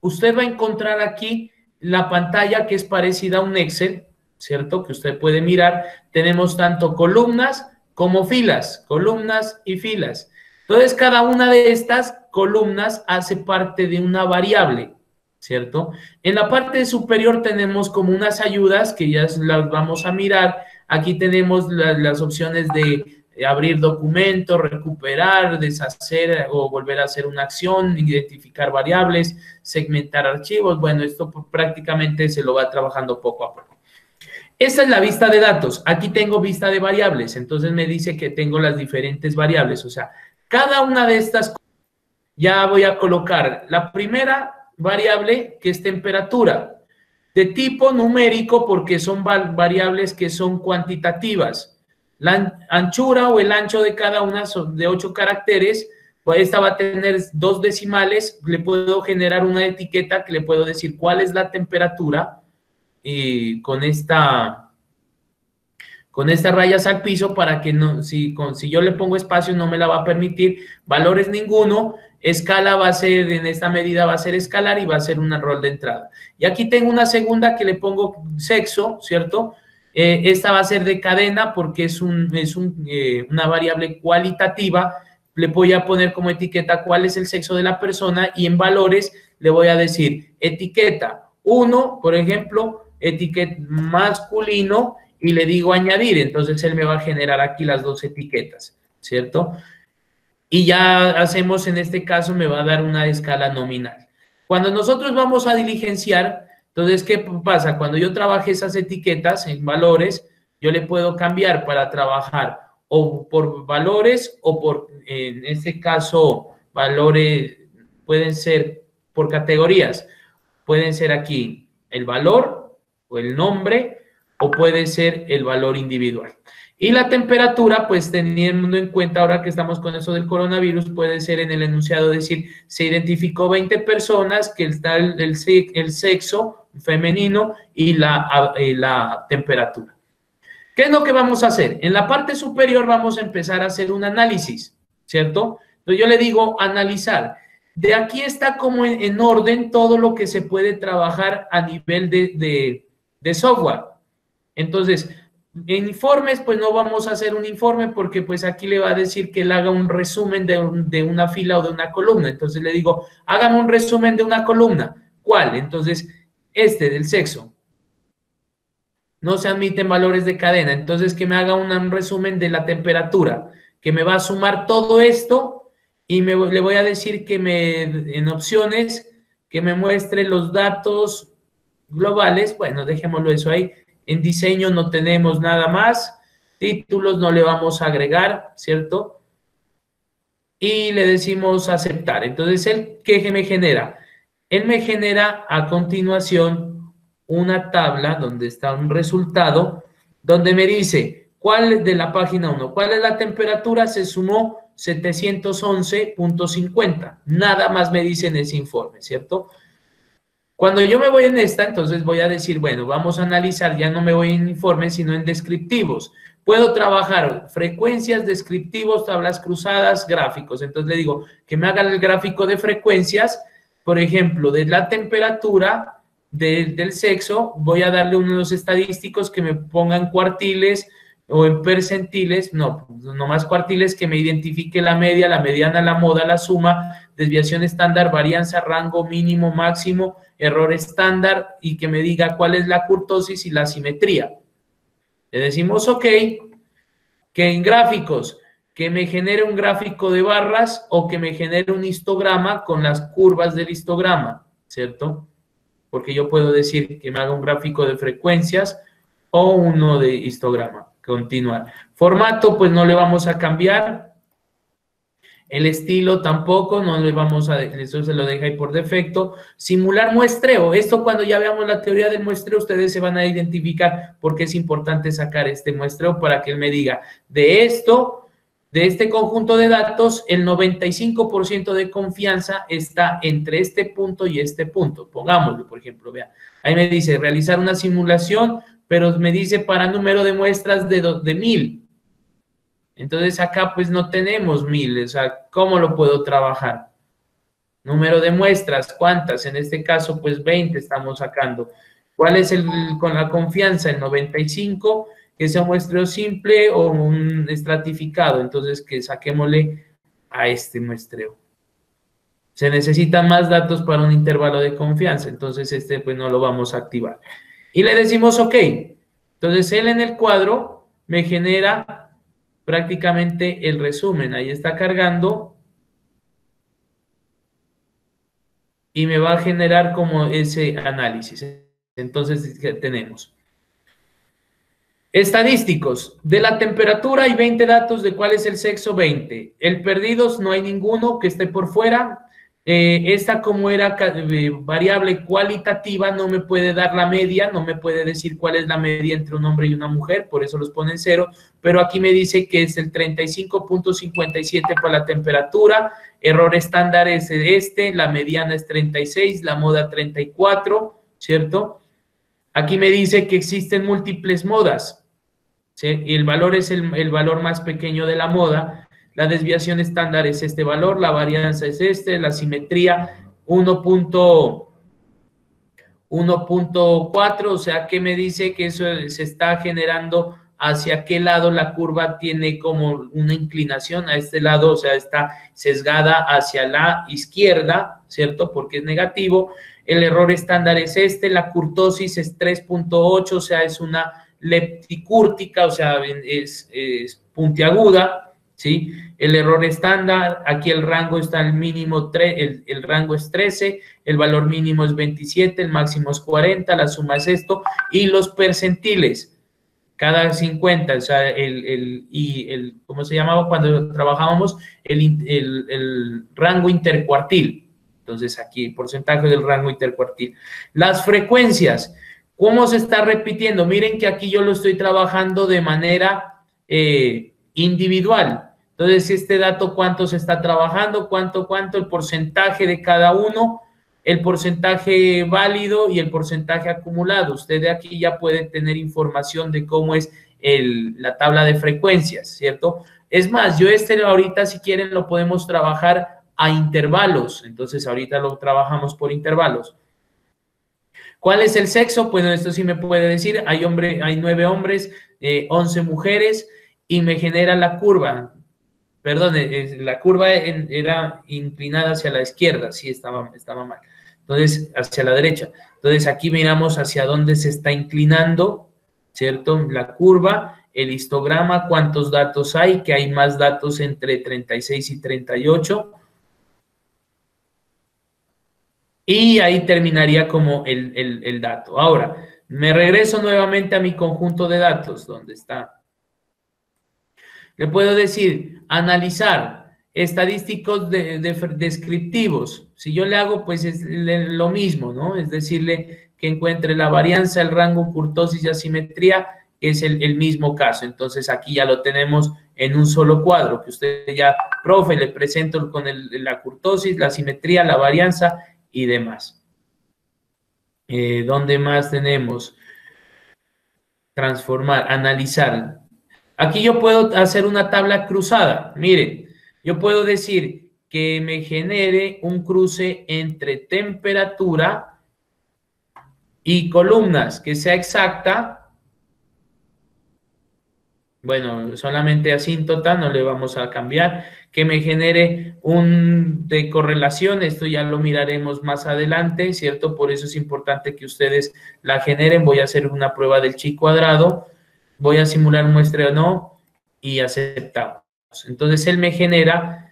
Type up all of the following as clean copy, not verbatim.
usted va a encontrar aquí la pantalla que es parecida a un Excel, ¿cierto? Que usted puede mirar. Tenemos tanto columnas como filas, columnas y filas. Entonces, cada una de estas columnas hace parte de una variable, ¿cierto? En la parte superior tenemos como unas ayudas que ya las vamos a mirar. Aquí tenemos las opciones de abrir documentos, recuperar, deshacer o volver a hacer una acción, identificar variables, segmentar archivos. Bueno, esto prácticamente se lo va trabajando poco a poco. Esta es la vista de datos. Aquí tengo vista de variables, entonces me dice que tengo las diferentes variables. O sea, cada una de estas ya voy a colocar la primera variable, que es temperatura, de tipo numérico porque son variables que son cuantitativas. La anchura o el ancho de cada una son de 8 caracteres. Pues esta va a tener 2 decimales. Le puedo generar una etiqueta que le puedo decir cuál es la temperatura y con estas rayas al piso para que no, si yo le pongo espacio no me la va a permitir. Valores ninguno. Escala va a ser, en esta medida va a ser escalar y va a ser un rol de entrada. Y aquí tengo una segunda que le pongo sexo, ¿cierto? Esta va a ser de cadena porque es una variable cualitativa. Le voy a poner como etiqueta cuál es el sexo de la persona y en valores le voy a decir etiqueta 1, por ejemplo, etiqueta masculino y le digo añadir. Entonces él me va a generar aquí las 2 etiquetas, ¿cierto? Y ya hacemos, en este caso, me va a dar una escala nominal. Cuando nosotros vamos a diligenciar, entonces, ¿qué pasa? Cuando yo trabaje esas etiquetas en valores, yo le puedo cambiar para trabajar o por valores o por, en este caso, valores, pueden ser por categorías. Pueden ser aquí el valor o el nombre o puede ser el valor individual. Y la temperatura, pues teniendo en cuenta ahora que estamos con eso del coronavirus, puede ser en el enunciado decir, se identificó 20 personas, que está el sexo femenino y la temperatura. ¿Qué es lo que vamos a hacer? En la parte superior vamos a empezar a hacer un análisis, ¿cierto? Entonces yo le digo analizar. De aquí está como en orden todo lo que se puede trabajar a nivel de software. Entonces, en informes, pues no vamos a hacer un informe porque pues aquí le va a decir que él haga un resumen de una fila o de una columna. Entonces le digo, hágame un resumen de una columna. ¿Cuál? Entonces, del sexo. No se admiten valores de cadena. Entonces, que me haga un resumen de la temperatura, que me va a sumar todo esto y le voy a decir que en opciones, que me muestre los datos globales. Bueno, dejémoslo eso ahí. En diseño no tenemos nada más. Títulos no le vamos a agregar, ¿cierto? Y le decimos aceptar. Entonces, ¿él qué me genera? Él me genera a continuación una tabla donde está un resultado, donde me dice, ¿cuál de la página 1? ¿Cuál es la temperatura? Se sumó 711.50. Nada más me dice en ese informe, ¿cierto? Cuando yo me voy en esta, entonces voy a decir, bueno, vamos a analizar, ya no me voy en informes, sino en descriptivos. Puedo trabajar frecuencias, descriptivos, tablas cruzadas, gráficos. Entonces le digo que me hagan el gráfico de frecuencias, por ejemplo, de la temperatura del sexo, voy a darle unos estadísticos que me pongan cuartiles o en percentiles, no más cuartiles, que me identifique la media, la mediana, la moda, la suma, desviación estándar, varianza, rango mínimo, máximo, error estándar y que me diga cuál es la kurtosis y la simetría. Le decimos OK, que en gráficos, que me genere un gráfico de barras o que me genere un histograma con las curvas del histograma, ¿cierto? Porque yo puedo decir que me haga un gráfico de frecuencias o uno de histograma. Continuar. Formato, pues no le vamos a cambiar. El estilo tampoco, no le vamos a, eso se lo deja ahí por defecto. Simular muestreo. Esto cuando ya veamos la teoría del muestreo, ustedes se van a identificar por qué es importante sacar este muestreo para que él me diga, de este conjunto de datos, el 95% de confianza está entre este punto y este punto. Pongámoslo, por ejemplo, vea. Ahí me dice, realizar una simulación, pero me dice para número de muestras de 1000. Entonces acá pues no tenemos 1000, o sea, ¿cómo lo puedo trabajar? Número de muestras, ¿cuántas? En este caso, pues 20 estamos sacando. ¿Cuál es con la confianza? El 95, que sea un muestreo simple o un estratificado. Entonces, que saquémosle a este muestreo. Se necesitan más datos para un intervalo de confianza, entonces este pues no lo vamos a activar. Y le decimos OK. Entonces él en el cuadro me genera prácticamente el resumen. Ahí está cargando. Y me va a generar como ese análisis. Entonces tenemos estadísticos. De la temperatura hay 20 datos. ¿De cuál es el sexo? 20. El perdidos no hay ninguno que esté por fuera. Esta como era variable cualitativa no me puede dar la media, no me puede decir cuál es la media entre un hombre y una mujer, por eso los pone en 0, pero aquí me dice que es el 35.57 para la temperatura, error estándar es la mediana es 36, la moda 34, ¿cierto? Aquí me dice que existen múltiples modas, ¿sí? Y el valor es el valor más pequeño de la moda. La desviación estándar es este valor, la varianza es la simetría 1.4, o sea, que me dice que eso se está generando hacia qué lado la curva tiene como una inclinación a este lado, o sea, está sesgada hacia la izquierda, ¿cierto? Porque es negativo. El error estándar es la curtosis es 3.8, o sea, es una lepticúrtica, o sea, es puntiaguda, ¿sí? El error estándar, aquí el rango está al mínimo, el rango es 13, el valor mínimo es 27, el máximo es 40, la suma es esto, y los percentiles, cada 50, o sea, ¿cómo se llamaba cuando trabajábamos? El rango intercuartil. Entonces, aquí el porcentaje del rango intercuartil. Las frecuencias, ¿cómo se está repitiendo? Miren que aquí yo lo estoy trabajando de manera individual. Entonces, este dato, ¿cuánto se está trabajando? ¿Cuánto? El porcentaje de cada uno, el porcentaje válido y el porcentaje acumulado. Usted de aquí ya puede tener información de cómo es la tabla de frecuencias, ¿cierto? Es más, yo ahorita, si quieren, lo podemos trabajar a intervalos. Entonces, ahorita lo trabajamos por intervalos. ¿Cuál es el sexo? Pues esto sí me puede decir. Hay 9 hombres, 11 mujeres, y me genera la curva. Perdón, la curva era inclinada hacia la izquierda, sí, estaba mal. Entonces, hacia la derecha. Entonces, aquí miramos hacia dónde se está inclinando, ¿cierto? La curva, el histograma, cuántos datos hay, que hay más datos entre 36 y 38. Y ahí terminaría como el dato. Ahora, me regreso nuevamente a mi conjunto de datos, ¿dónde está? Le puedo decir, analizar estadísticos descriptivos. Si yo le hago, pues es lo mismo, ¿no? Es decirle que encuentre la varianza, el rango, curtosis y asimetría, es el mismo caso. Entonces, aquí ya lo tenemos en un solo cuadro, que usted ya, profe, le presento con la curtosis, la asimetría, la varianza y demás. ¿Dónde más tenemos? Transformar, analizar. Aquí yo puedo hacer una tabla cruzada. Miren, yo puedo decir que me genere un cruce entre temperatura y columnas, que sea exacta. Bueno, solamente asíntota, no le vamos a cambiar. Que me genere de correlación, esto ya lo miraremos más adelante, ¿cierto? Por eso es importante que ustedes la generen. Voy a hacer una prueba del chi cuadrado. Voy a simular un muestreo no y aceptamos. Entonces, él me genera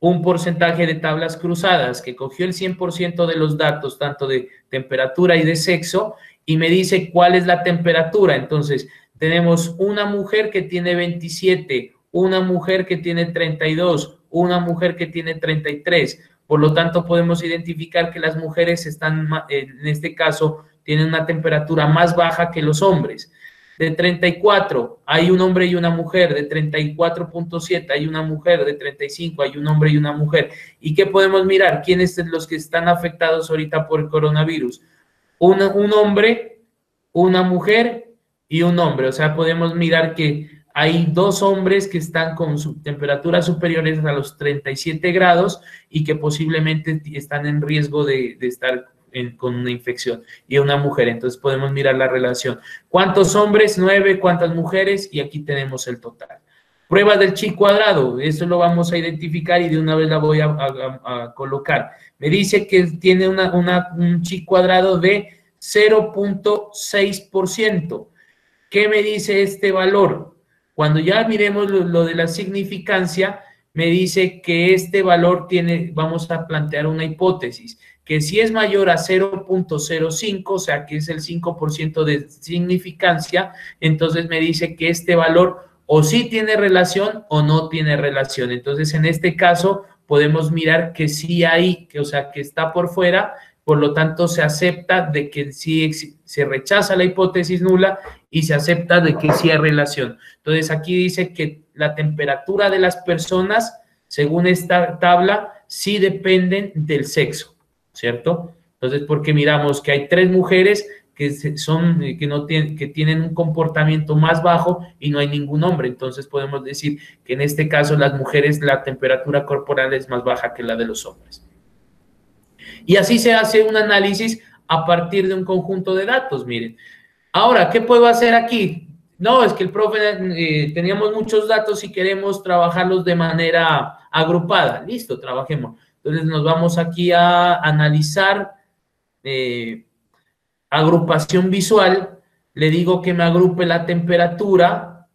un porcentaje de tablas cruzadas que cogió el 100% de los datos, tanto de temperatura y de sexo, y me dice cuál es la temperatura. Entonces, tenemos una mujer que tiene 27, una mujer que tiene 32, una mujer que tiene 33. Por lo tanto, podemos identificar que las mujeres están, en este caso, tienen una temperatura más baja que los hombres. De 34 hay un hombre y una mujer, de 34.7 hay una mujer, de 35 hay un hombre y una mujer. ¿Y qué podemos mirar? ¿Quiénes son los que están afectados ahorita por el coronavirus? Un hombre, una mujer y un hombre. O sea, podemos mirar que hay 2 hombres que están con temperaturas superiores a los 37 grados y que posiblemente están en riesgo de estar con una infección, y una mujer. Entonces podemos mirar la relación. ¿Cuántos hombres? 9. ¿Cuántas mujeres? Y aquí tenemos el total. Prueba del chi cuadrado, eso lo vamos a identificar y de una vez la voy a colocar. Me dice que tiene un chi cuadrado de 0.6%. ¿Qué me dice este valor? Cuando ya miremos lo de la significancia, me dice que este valor tiene, vamos a plantear una hipótesis, que si es mayor a 0.05, o sea que es el 5% de significancia, entonces me dice que este valor o sí tiene relación o no tiene relación. Entonces, en este caso, podemos mirar que sí hay, o sea, que está por fuera, por lo tanto, se acepta de que sí, se rechaza la hipótesis nula y se acepta de que sí hay relación. Entonces, aquí dice que la temperatura de las personas, según esta tabla, sí dependen del sexo, ¿cierto? Entonces, porque miramos que hay 3 mujeres que tienen un comportamiento más bajo y no hay ningún hombre. Entonces podemos decir que en este caso las mujeres, la temperatura corporal es más baja que la de los hombres. Y así se hace un análisis a partir de un conjunto de datos, miren. Ahora, ¿qué puedo hacer aquí? No, es que el profe, teníamos muchos datos y queremos trabajarlos de manera agrupada. Listo, trabajemos. Entonces nos vamos aquí a analizar agrupación visual, le digo que me agrupe la temperatura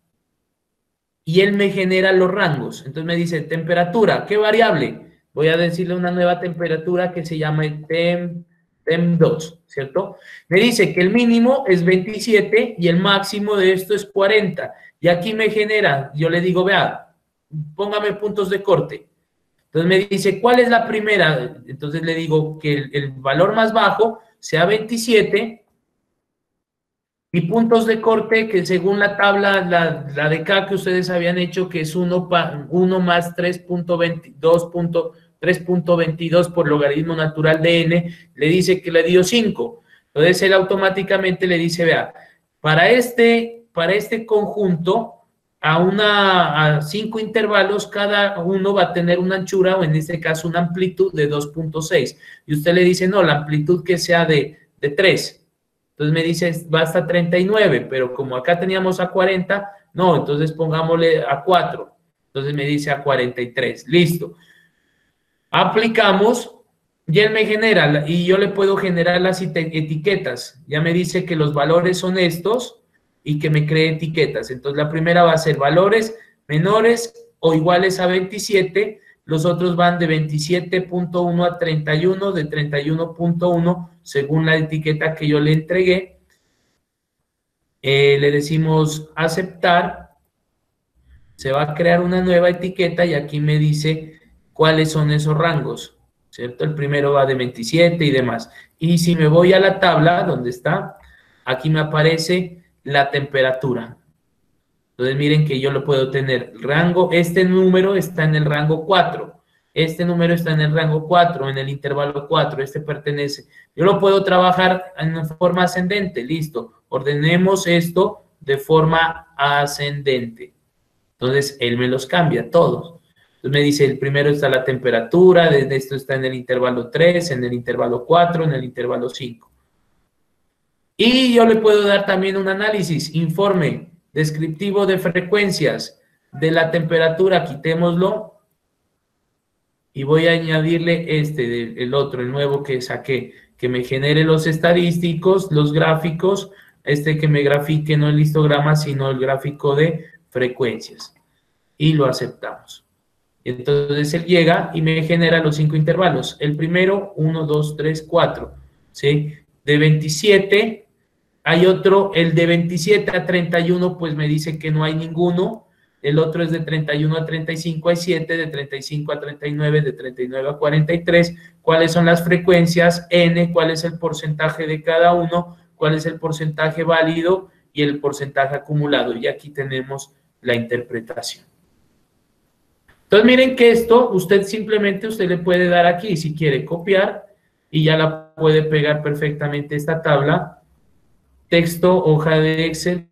y él me genera los rangos. Entonces me dice, temperatura, ¿qué variable? Voy a decirle una nueva temperatura que se llama TEM2, ¿cierto? Me dice que el mínimo es 27 y el máximo de esto es 40. Y aquí me genera, yo le digo, vea, póngame puntos de corte. Entonces me dice, ¿cuál es la primera? Entonces le digo que el valor más bajo sea 27 y puntos de corte que según la tabla, la de acá que ustedes habían hecho, que es 1 más 3.22 por logaritmo natural de n, le dice que le dio 5. Entonces él automáticamente le dice, vea, para este conjunto, a 5 intervalos, cada uno va a tener una anchura, o en este caso una amplitud de 2.6. Y usted le dice, no, la amplitud que sea de 3. Entonces me dice, va hasta 39, pero como acá teníamos a 40, no, entonces pongámosle a 4. Entonces me dice a 43. Listo. Aplicamos y él me genera, y yo le puedo generar las etiquetas. Ya me dice que los valores son estos y que me cree etiquetas. Entonces la primera va a ser valores menores o iguales a 27. Los otros van de 27.1 a 31, de 31.1 según la etiqueta que yo le entregué. Le decimos aceptar. Se va a crear una nueva etiqueta y aquí me dice cuáles son esos rangos, ¿cierto? El primero va de 27 y demás. Y si me voy a la tabla, ¿dónde está? Aquí me aparece la temperatura. Entonces miren que yo lo puedo tener rango, este número está en el rango 4, este número está en el rango 4, en el intervalo 4, este pertenece. Yo lo puedo trabajar en forma ascendente, listo. Ordenemos esto de forma ascendente. Entonces él me los cambia todos. Entonces me dice, el primero está la temperatura, desde esto está en el intervalo 3, en el intervalo 4, en el intervalo 5. Y yo le puedo dar también un análisis, informe descriptivo de frecuencias de la temperatura, quitémoslo y voy a añadirle el otro, el nuevo que saqué, que me genere los estadísticos, los gráficos, que me grafique no el histograma, sino el gráfico de frecuencias. Y lo aceptamos. Entonces él llega y me genera los 5 intervalos. El primero, 1, 2, 3, 4. ¿Sí? De 27... Hay otro, el de 27 a 31, pues me dice que no hay ninguno. El otro es de 31 a 35, hay 7, de 35 a 39, de 39 a 43. ¿Cuáles son las frecuencias? N, ¿cuál es el porcentaje de cada uno? ¿Cuál es el porcentaje válido? Y el porcentaje acumulado. Y aquí tenemos la interpretación. Entonces miren que esto, usted le puede dar aquí, si quiere copiar, y ya la puede pegar perfectamente esta tabla. Texto, hoja de Excel,